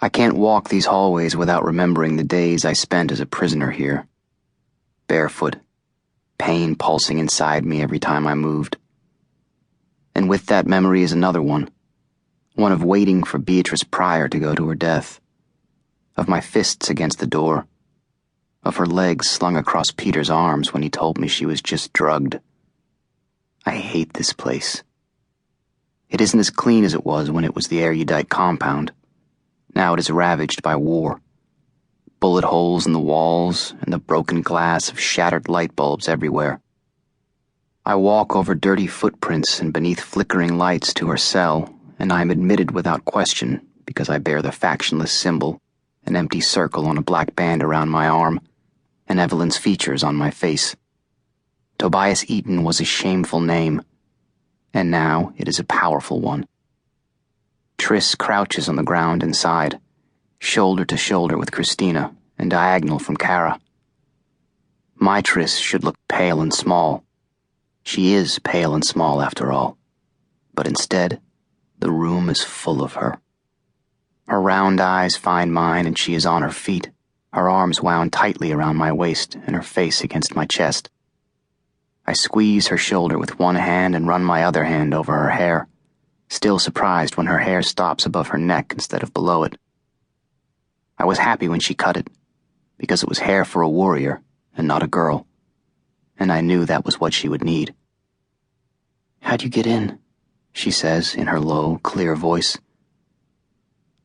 I can't walk these hallways without remembering the days I spent as a prisoner here. Barefoot, pain pulsing inside me every time I moved. And with that memory is another one of waiting for Beatrice Pryor to go to her death, of my fists against the door, of her legs slung across Peter's arms when he told me she was just drugged. I hate this place. It isn't as clean as it was when it was the erudite compound. Now it is ravaged by war. Bullet holes in the walls and the broken glass of shattered light bulbs everywhere. I walk over dirty footprints and beneath flickering lights to her cell, and I am admitted without question because I bear the factionless symbol, an empty circle on a black band around my arm, and Evelyn's features on my face. Tobias Eaton was a shameful name, and now it is a powerful one. Triss crouches on the ground inside, shoulder to shoulder with Christina and diagonal from Kara. My Triss should look pale and small. She is pale and small after all, but instead, the room is full of her. Her round eyes find mine and she is on her feet, her arms wound tightly around my waist and her face against my chest. I squeeze her shoulder with one hand and run my other hand over her hair, still surprised when her hair stops above her neck instead of below it. I was happy when she cut it, because it was hair for a warrior and not a girl, and I knew that was what she would need. "How'd you get in?" she says in her low, clear voice.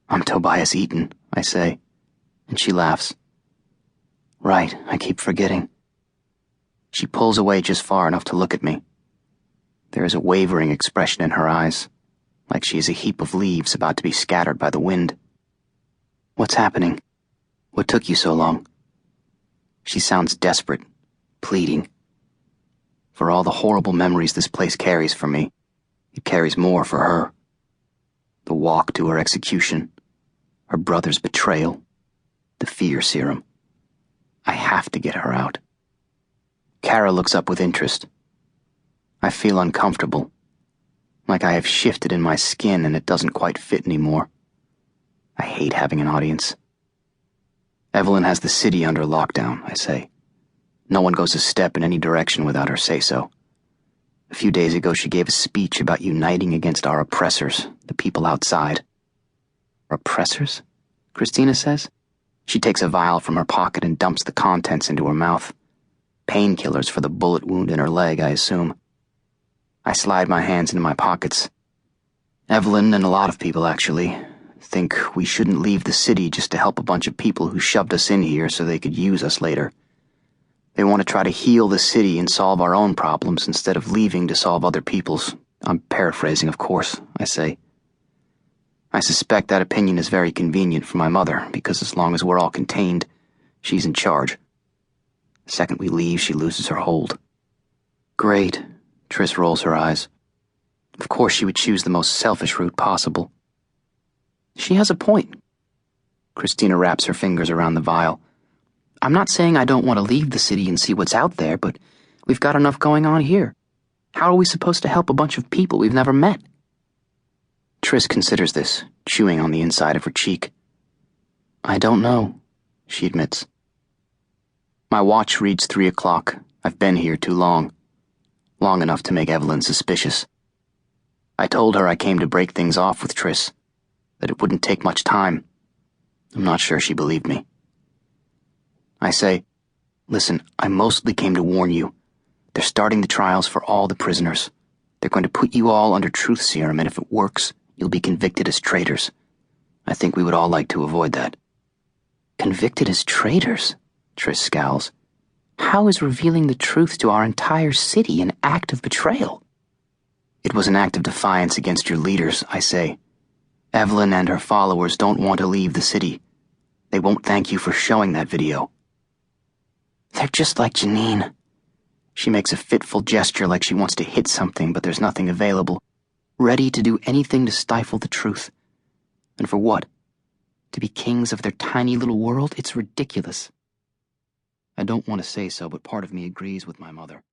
"I'm Tobias Eaton," I say, and she laughs. "Right, I keep forgetting." She pulls away just far enough to look at me. There is a wavering expression in her eyes, like she is a heap of leaves about to be scattered by the wind. "What's happening? What took you so long?" She sounds desperate, pleading. For all the horrible memories this place carries for me, it carries more for her. The walk to her execution, her brother's betrayal, the fear serum. I have to get her out. Kara looks up with interest. I feel uncomfortable, like I have shifted in my skin and it doesn't quite fit anymore. I hate having an audience. "Evelyn has the city under lockdown," I say. "No one goes a step in any direction without her say-so. A few days ago she gave a speech about uniting against our oppressors, the people outside." "Oppressors?" Christina says. She takes a vial from her pocket and dumps the contents into her mouth. Painkillers for the bullet wound in her leg, I assume. I slide my hands into my pockets. "Evelyn, and a lot of people actually, think we shouldn't leave the city just to help a bunch of people who shoved us in here so they could use us later. They want to try to heal the city and solve our own problems instead of leaving to solve other people's. I'm paraphrasing, of course," I say. I suspect that opinion is very convenient for my mother, because as long as we're all contained, she's in charge. The second we leave, she loses her hold. "Great," Triss rolls her eyes. "Of course she would choose the most selfish route possible." "She has a point." Christina wraps her fingers around the vial. "I'm not saying I don't want to leave the city and see what's out there, but we've got enough going on here. How are we supposed to help a bunch of people we've never met?" Triss considers this, chewing on the inside of her cheek. "I don't know," she admits. My watch reads 3 o'clock. I've been here too long. Long enough to make Evelyn suspicious. I told her I came to break things off with Triss, that it wouldn't take much time. I'm not sure she believed me. I say, "Listen, I mostly came to warn you. They're starting the trials for all the prisoners. They're going to put you all under truth serum, and if it works, you'll be convicted as traitors. I think we would all like to avoid that." "Convicted as traitors?" Triss scowls. "How is revealing the truth to our entire city an act of betrayal?" "It was an act of defiance against your leaders," I say. "Evelyn and her followers don't want to leave the city. They won't thank you for showing that video." "They're just like Janine." She makes a fitful gesture like she wants to hit something, but there's nothing available. Ready to do anything to stifle the truth. And for what? To be kings of their tiny little world? It's ridiculous. I don't want to say so, but part of me agrees with my mother.